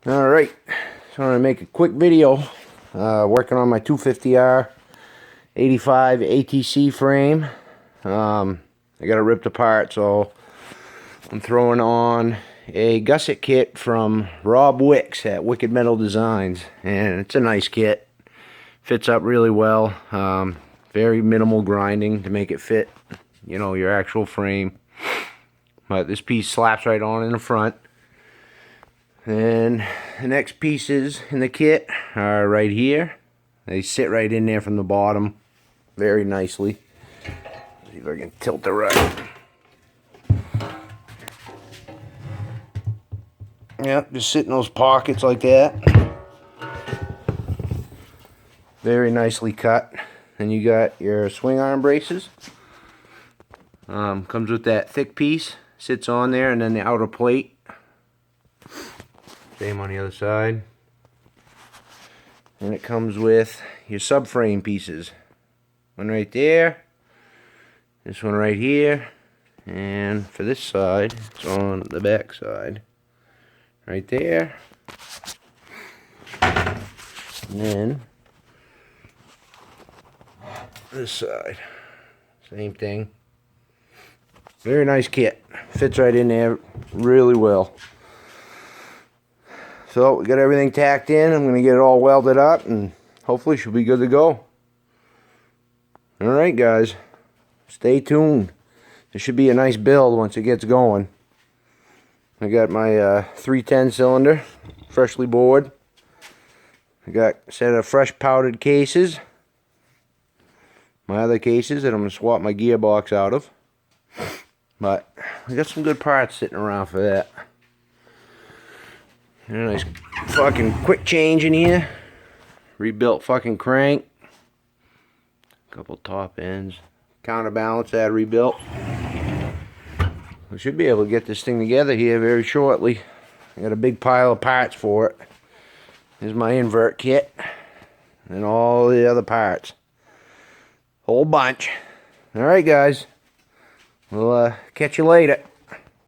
Alright, so I'm going to make a quick video working on my 250R 85 ATC frame. I got it ripped apart, so I'm throwing on a gusset kit from Rob Wicks at Wicked Metal Designs, and it's a nice kit. Fits up really well. Very minimal grinding to make it fit, you know, your actual frame. But this piece slaps right on in the front. And the next pieces in the kit are right here. They sit right in there from the bottom very nicely. See if I can tilt it right. Yep, just sit in those pockets like that. Very nicely cut. And you got your swing arm braces. Comes with that thick piece. Sits on there, and then the outer plate. Same on the other side. And it comes with your subframe pieces. One right there. This one right here. And for this side, it's on the back side. Right there. And then this side. Same thing. Very nice kit. Fits right in there really well. So we got everything tacked in. I'm going to get it all welded up and hopefully she'll be good to go. Alright guys, stay tuned. This should be a nice build once it gets going. I got my 310 cylinder, freshly bored. I got a set of fresh powdered cases. My other cases that I'm going to swap my gearbox out of. But I got some good parts sitting around for that. And a nice fucking quick change in here. Rebuilt fucking crank. Couple top ends. Counterbalance that rebuilt. We should be able to get this thing together here very shortly. I got a big pile of parts for it. Here's my invert kit. And all the other parts. Whole bunch. Alright guys. We'll catch you later.